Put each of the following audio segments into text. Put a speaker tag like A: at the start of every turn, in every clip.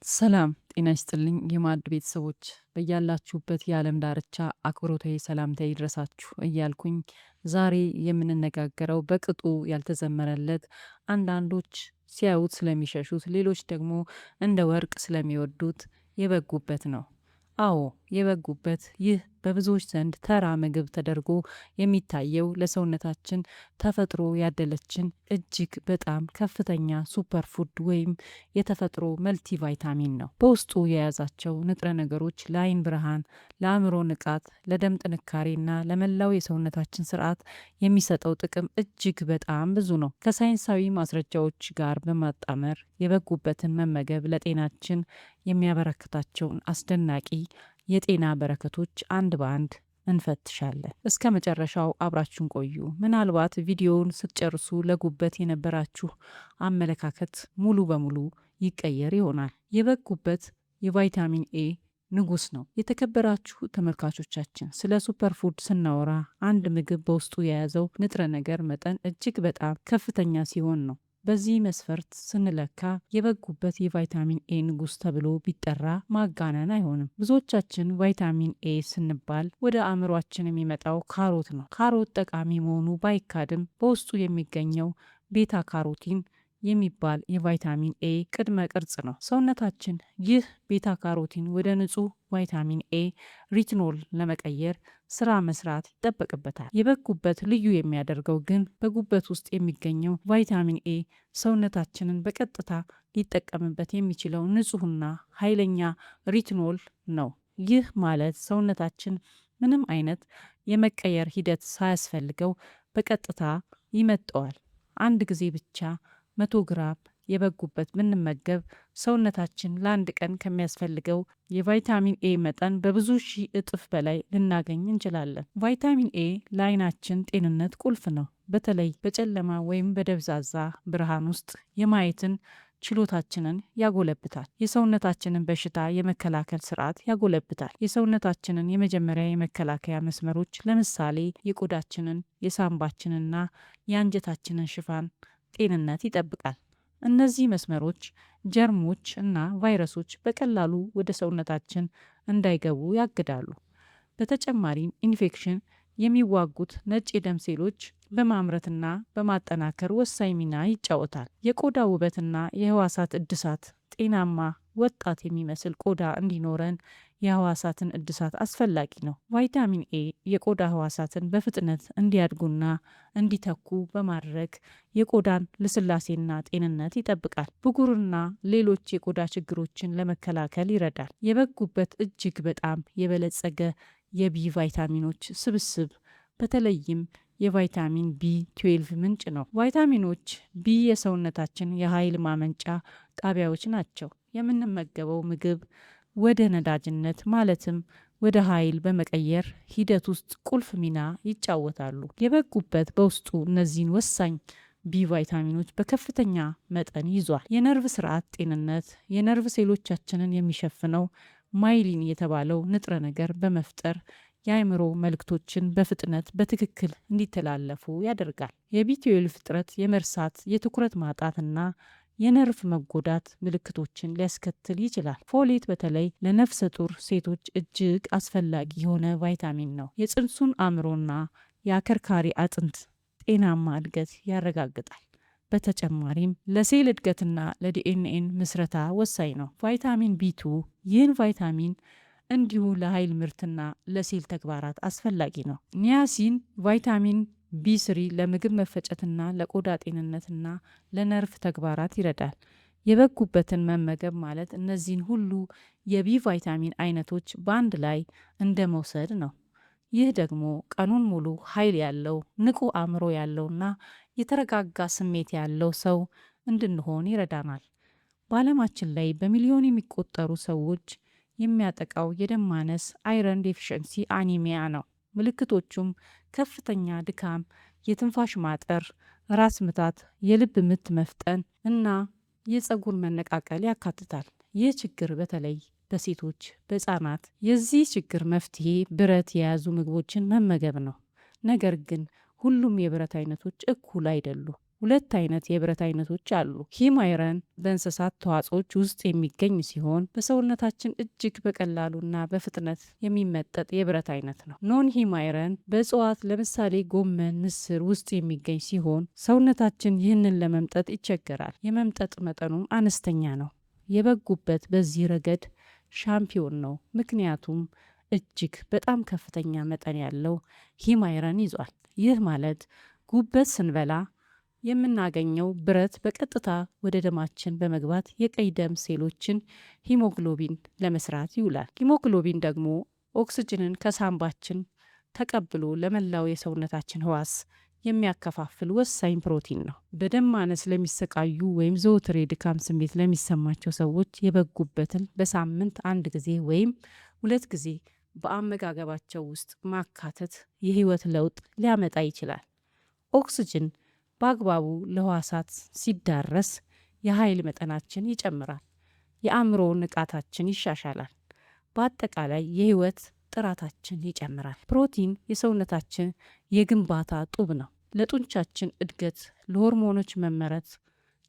A: ሰላም ጤና ይስጥልኝ የማዕድ ቤተሰቦች በያላችሁበት የዓለም ዳርቻ አክብሮታዊ ሰላምታ ይድረሳችሁ እያልኩኝ ዛሬ የምንነጋገረው በቅጡ ያልተዘመረለት አንዳንዶች ሲያዩት ስለሚሸሹት ሌሎች ደግሞ እንደ ወርቅ ስለሚወዱት የበጉበት ነው። አዎ የበጉበት ይህ በብዙዎች ዘንድ ተራ ምግብ ተደርጎ የሚታየው ለሰውነታችን ተፈጥሮ ያደለችን እጅግ በጣም ከፍተኛ ሱፐር ፉድ ወይም የተፈጥሮ መልቲ ቫይታሚን ነው። በውስጡ የያዛቸው ንጥረ ነገሮች ለአይን ብርሃን፣ ለአእምሮ ንቃት፣ ለደም ጥንካሬና ለመላው የሰውነታችን ስርዓት የሚሰጠው ጥቅም እጅግ በጣም ብዙ ነው። ከሳይንሳዊ ማስረጃዎች ጋር በማጣመር የበጉበትን መመገብ ለጤናችን የሚያበረክታቸውን አስደናቂ የጤና በረከቶች አንድ በአንድ እንፈትሻለን። እስከ መጨረሻው አብራችሁን ቆዩ። ምናልባት ቪዲዮውን ስትጨርሱ ለጉበት የነበራችሁ አመለካከት ሙሉ በሙሉ ይቀየር ይሆናል። የበግ ጉበት የቫይታሚን ኤ ንጉስ ነው። የተከበራችሁ ተመልካቾቻችን፣ ስለ ሱፐር ፉድ ስናወራ አንድ ምግብ በውስጡ የያዘው ንጥረ ነገር መጠን እጅግ በጣም ከፍተኛ ሲሆን ነው። በዚህ መስፈርት ስንለካ የበግ ጉበት የቫይታሚን ኤ ንጉስ ተብሎ ቢጠራ ማጋነን አይሆንም። ብዙዎቻችን ቫይታሚን ኤ ስንባል ወደ አእምሯችን የሚመጣው ካሮት ነው። ካሮት ጠቃሚ መሆኑ ባይካድም በውስጡ የሚገኘው ቤታ ካሮቲን የሚባል የቫይታሚን ኤ ቅድመ ቅርጽ ነው። ሰውነታችን ይህ ቤታ ካሮቲን ወደ ንጹህ ቫይታሚን ኤ ሪትኖል ለመቀየር ስራ መስራት ይጠበቅበታል። የበግ ጉበት ልዩ የሚያደርገው ግን በጉበት ውስጥ የሚገኘው ቫይታሚን ኤ ሰውነታችንን በቀጥታ ሊጠቀምበት የሚችለው ንጹህና ኃይለኛ ሪትኖል ነው። ይህ ማለት ሰውነታችን ምንም አይነት የመቀየር ሂደት ሳያስፈልገው በቀጥታ ይመጠዋል። አንድ ጊዜ ብቻ 100 ግራም የበግ ጉበት ብንመገብ ሰውነታችን ለአንድ ቀን ከሚያስፈልገው የቫይታሚን ኤ መጠን በብዙ ሺህ እጥፍ በላይ ልናገኝ እንችላለን። ቫይታሚን ኤ ለአይናችን ጤንነት ቁልፍ ነው። በተለይ በጨለማ ወይም በደብዛዛ ብርሃን ውስጥ የማየትን ችሎታችንን ያጎለብታል። የሰውነታችንን በሽታ የመከላከል ስርዓት ያጎለብታል። የሰውነታችንን የመጀመሪያ የመከላከያ መስመሮች ለምሳሌ የቆዳችንን፣ የሳምባችንና የአንጀታችንን ሽፋን ጤንነት ይጠብቃል። እነዚህ መስመሮች ጀርሞች እና ቫይረሶች በቀላሉ ወደ ሰውነታችን እንዳይገቡ ያግዳሉ። በተጨማሪም ኢንፌክሽን የሚዋጉት ነጭ የደም ሴሎች በማምረትና በማጠናከር ወሳኝ ሚና ይጫወታል። የቆዳ ውበትና የህዋሳት እድሳት ጤናማ ወጣት የሚመስል ቆዳ እንዲኖረን የህዋሳትን እድሳት አስፈላጊ ነው። ቫይታሚን ኤ የቆዳ ህዋሳትን በፍጥነት እንዲያድጉና እንዲተኩ በማድረግ የቆዳን ልስላሴና ጤንነት ይጠብቃል። ብጉርና ሌሎች የቆዳ ችግሮችን ለመከላከል ይረዳል። የበግ ጉበት እጅግ በጣም የበለጸገ የቢ ቫይታሚኖች ስብስብ በተለይም የቫይታሚን ቢ12 ምንጭ ነው። ቫይታሚኖች ቢ የሰውነታችን የኃይል ማመንጫ ጣቢያዎች ናቸው። የምንመገበው ምግብ ወደ ነዳጅነት ማለትም ወደ ኃይል በመቀየር ሂደት ውስጥ ቁልፍ ሚና ይጫወታሉ። የበግ ጉበት በውስጡ እነዚህን ወሳኝ ቢ ቫይታሚኖች በከፍተኛ መጠን ይዟል። የነርቭ ስርዓት ጤንነት የነርቭ ሴሎቻችንን የሚሸፍነው ማይሊን የተባለው ንጥረ ነገር በመፍጠር የአእምሮ መልእክቶችን በፍጥነት በትክክል እንዲተላለፉ ያደርጋል። የቢ12 እጥረት የመርሳት፣ የትኩረት ማጣትና የነርቭ መጎዳት ምልክቶችን ሊያስከትል ይችላል። ፎሌት በተለይ ለነፍሰ ጡር ሴቶች እጅግ አስፈላጊ የሆነ ቫይታሚን ነው። የጽንሱን አእምሮና የአከርካሪ አጥንት ጤናማ እድገት ያረጋግጣል። በተጨማሪም ለሴል እድገትና ለዲኤንኤን ምስረታ ወሳኝ ነው። ቫይታሚን ቢ2 ይህን ቫይታሚን እንዲሁ ለኃይል ምርትና ለሴል ተግባራት አስፈላጊ ነው። ኒያሲን ቫይታሚን ቢ3 ለምግብ መፈጨትና ለቆዳ ጤንነትና ለነርቭ ተግባራት ይረዳል። የበግ ጉበትን መመገብ ማለት እነዚህን ሁሉ የቢ ቫይታሚን አይነቶች በአንድ ላይ እንደ መውሰድ ነው። ይህ ደግሞ ቀኑን ሙሉ ኃይል ያለው ንቁ አእምሮ ያለውና የተረጋጋ ስሜት ያለው ሰው እንድንሆን ይረዳናል። በዓለማችን ላይ በሚሊዮን የሚቆጠሩ ሰዎች የሚያጠቃው የደም ማነስ አይረን ዴፊሽንሲ አኒሚያ ነው። ምልክቶቹም ከፍተኛ ድካም፣ የትንፋሽ ማጠር፣ ራስ ምታት፣ የልብ ምት መፍጠን እና የፀጉር መነቃቀል ያካትታል። ይህ ችግር በተለይ በሴቶች፣ በህፃናት። የዚህ ችግር መፍትሄ ብረት የያዙ ምግቦችን መመገብ ነው። ነገር ግን ሁሉም የብረት አይነቶች እኩል አይደሉም። ሁለት አይነት የብረት አይነቶች አሉ። ሂም አይረን በእንስሳት ተዋጽኦች ውስጥ የሚገኝ ሲሆን በሰውነታችን እጅግ በቀላሉና በፍጥነት የሚመጠጥ የብረት አይነት ነው። ኖን ሂም አይረን በእጽዋት ለምሳሌ ጎመን፣ ምስር ውስጥ የሚገኝ ሲሆን ሰውነታችን ይህንን ለመምጠጥ ይቸገራል። የመምጠጥ መጠኑም አነስተኛ ነው። የበግ ጉበት በዚህ ረገድ ሻምፒዮን ነው፣ ምክንያቱም እጅግ በጣም ከፍተኛ መጠን ያለው ሂም አይረን ይዟል። ይህ ማለት ጉበት ስንበላ የምናገኘው ብረት በቀጥታ ወደ ደማችን በመግባት የቀይ ደም ሴሎችን ሂሞግሎቢን ለመስራት ይውላል። ሂሞግሎቢን ደግሞ ኦክስጅንን ከሳምባችን ተቀብሎ ለመላው የሰውነታችን ህዋስ የሚያከፋፍል ወሳኝ ፕሮቲን ነው። በደም ማነስ ለሚሰቃዩ ወይም ዘወትር የድካም ስሜት ለሚሰማቸው ሰዎች የበግ ጉበትን በሳምንት 1 ጊዜ ወይም 2 ጊዜ በአመጋገባቸው ውስጥ ማካተት የህይወት ለውጥ ሊያመጣ ይችላል። ኦክስጅን በአግባቡ ለህዋሳት ሲዳረስ የኃይል መጠናችን ይጨምራል፣ የአእምሮ ንቃታችን ይሻሻላል፣ በአጠቃላይ የህይወት ጥራታችን ይጨምራል። ፕሮቲን የሰውነታችን የግንባታ ጡብ ነው። ለጡንቻችን እድገት፣ ለሆርሞኖች መመረት፣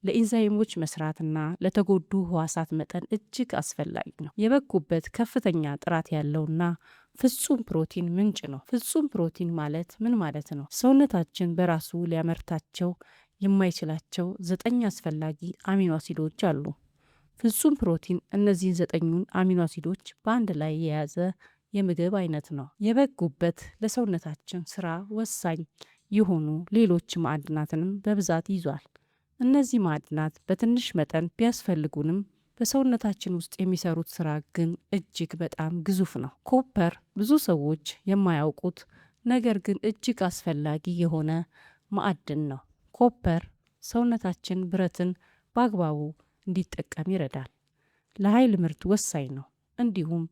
A: ለኢንዛይሞች መስራትና ለተጎዱ ህዋሳት መጠን እጅግ አስፈላጊ ነው። የበግ ጉበት ከፍተኛ ጥራት ያለውና ፍጹም ፕሮቲን ምንጭ ነው። ፍጹም ፕሮቲን ማለት ምን ማለት ነው? ሰውነታችን በራሱ ሊያመርታቸው የማይችላቸው 9 አስፈላጊ አሚኖ አሲዶች አሉ። ፍጹም ፕሮቲን እነዚህን 9ኙን አሚኖ አሲዶች በአንድ ላይ የያዘ የምግብ አይነት ነው። የበግ ጉበት ለሰውነታችን ስራ ወሳኝ የሆኑ ሌሎች ማዕድናትንም በብዛት ይዟል። እነዚህ ማዕድናት በትንሽ መጠን ቢያስፈልጉንም በሰውነታችን ውስጥ የሚሰሩት ስራ ግን እጅግ በጣም ግዙፍ ነው። ኮፐር ብዙ ሰዎች የማያውቁት ነገር ግን እጅግ አስፈላጊ የሆነ ማዕድን ነው። ኮፐር ሰውነታችን ብረትን በአግባቡ እንዲጠቀም ይረዳል። ለኃይል ምርት ወሳኝ ነው። እንዲሁም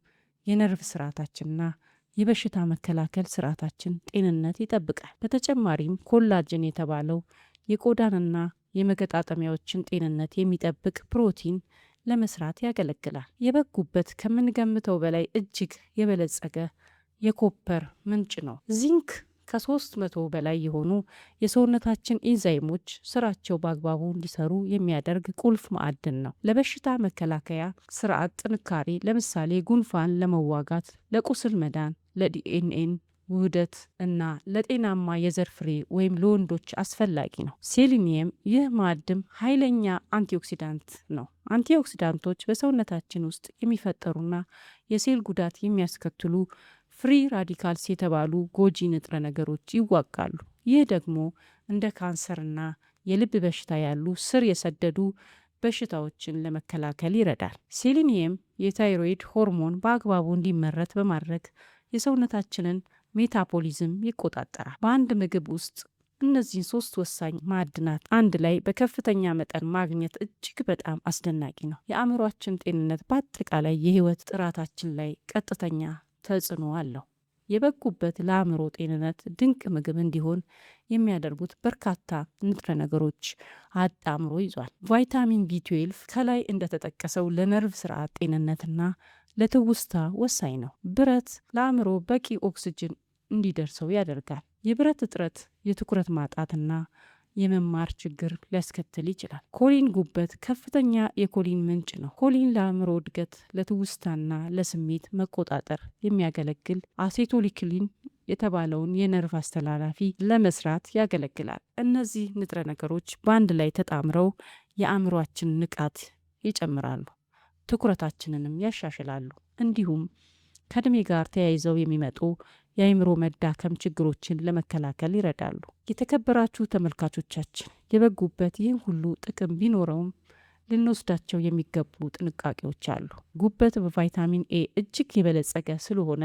A: የነርቭ ስርዓታችንና የበሽታ መከላከል ስርዓታችን ጤንነት ይጠብቃል። በተጨማሪም ኮላጅን የተባለው የቆዳንና የመገጣጠሚያዎችን ጤንነት የሚጠብቅ ፕሮቲን ለመስራት ያገለግላል። የበግ ጉበት ከምንገምተው በላይ እጅግ የበለጸገ የኮፐር ምንጭ ነው። ዚንክ ከ300 በላይ የሆኑ የሰውነታችን ኢንዛይሞች ስራቸው በአግባቡ እንዲሰሩ የሚያደርግ ቁልፍ ማዕድን ነው። ለበሽታ መከላከያ ስርዓት ጥንካሬ፣ ለምሳሌ ጉንፋን ለመዋጋት፣ ለቁስል መዳን፣ ለዲኤንኤን ውህደት እና ለጤናማ የዘር ፍሬ ወይም ለወንዶች አስፈላጊ ነው። ሴሊኒየም ይህ ማዕድን ኃይለኛ አንቲኦክሲዳንት ነው። አንቲኦክሲዳንቶች በሰውነታችን ውስጥ የሚፈጠሩና የሴል ጉዳት የሚያስከትሉ ፍሪ ራዲካልስ የተባሉ ጎጂ ንጥረ ነገሮች ይዋጋሉ። ይህ ደግሞ እንደ ካንሰርና የልብ በሽታ ያሉ ስር የሰደዱ በሽታዎችን ለመከላከል ይረዳል። ሴሊኒየም የታይሮይድ ሆርሞን በአግባቡ እንዲመረት በማድረግ የሰውነታችንን ሜታቦሊዝም ይቆጣጠራል። በአንድ ምግብ ውስጥ እነዚህን 3 ወሳኝ ማዕድናት አንድ ላይ በከፍተኛ መጠን ማግኘት እጅግ በጣም አስደናቂ ነው። የአእምሯችን ጤንነት በአጠቃላይ የህይወት ጥራታችን ላይ ቀጥተኛ ተጽዕኖ አለው። የበግ ጉበት ለአእምሮ ጤንነት ድንቅ ምግብ እንዲሆን የሚያደርጉት በርካታ ንጥረ ነገሮች አጣምሮ ይዟል። ቫይታሚን ቢ12 ከላይ እንደተጠቀሰው ለነርቭ ስርዓት ጤንነትና ለትውስታ ወሳኝ ነው። ብረት ለአእምሮ በቂ ኦክስጅን እንዲደርሰው ያደርጋል። የብረት እጥረት የትኩረት ማጣትና የመማር ችግር ሊያስከትል ይችላል። ኮሊን ጉበት ከፍተኛ የኮሊን ምንጭ ነው። ኮሊን ለአእምሮ እድገት፣ ለትውስታና ለስሜት መቆጣጠር የሚያገለግል አሴቶሊክሊን የተባለውን የነርቭ አስተላላፊ ለመስራት ያገለግላል። እነዚህ ንጥረ ነገሮች በአንድ ላይ ተጣምረው የአእምሯችን ንቃት ይጨምራሉ፣ ትኩረታችንንም ያሻሽላሉ። እንዲሁም ከእድሜ ጋር ተያይዘው የሚመጡ የአእምሮ መዳከም ችግሮችን ለመከላከል ይረዳሉ። የተከበራችሁ ተመልካቾቻችን የበግ ጉበት ይህን ሁሉ ጥቅም ቢኖረውም ልንወስዳቸው የሚገቡ ጥንቃቄዎች አሉ። ጉበት በቫይታሚን ኤ እጅግ የበለጸገ ስለሆነ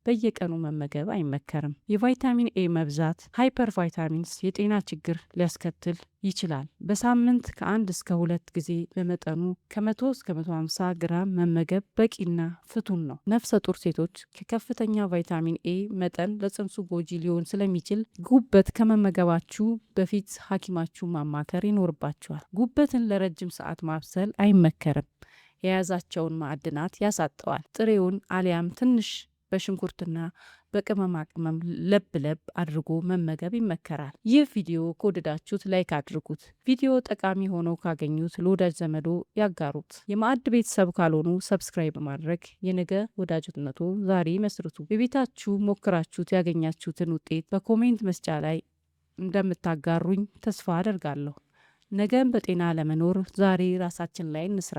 A: በየቀኑ መመገብ አይመከርም። የቫይታሚን ኤ መብዛት ሃይፐር ቫይታሚንስ የጤና ችግር ሊያስከትል ይችላል። በሳምንት ከ1 እስከ 2 ጊዜ በመጠኑ ከ100 እስከ 150 ግራም መመገብ በቂና ፍቱን ነው። ነፍሰ ጡር ሴቶች ከከፍተኛ ቫይታሚን ኤ መጠን ለጽንሱ ጎጂ ሊሆን ስለሚችል ጉበት ከመመገባችሁ በፊት ሐኪማችሁ ማማከር ይኖርባችኋል። ጉበትን ለረጅም ሰዓት ማብሰል አይመከርም። የያዛቸውን ማዕድናት ያሳጠዋል። ጥሬውን አሊያም ትንሽ በሽንኩርትና በቅመማ ቅመም ለብ ለብ አድርጎ መመገብ ይመከራል። ይህ ቪዲዮ ከወደዳችሁት ላይክ አድርጉት። ቪዲዮ ጠቃሚ ሆነው ካገኙት ለወዳጅ ዘመዶ ያጋሩት። የማዕድ ቤተሰብ ካልሆኑ ሰብስክራይብ በማድረግ የነገ ወዳጅነቶ ዛሬ መስርቱ። በቤታችሁ ሞክራችሁት ያገኛችሁትን ውጤት በኮሜንት መስጫ ላይ እንደምታጋሩኝ ተስፋ አደርጋለሁ። ነገም በጤና ለመኖር ዛሬ ራሳችን ላይ እንስራ።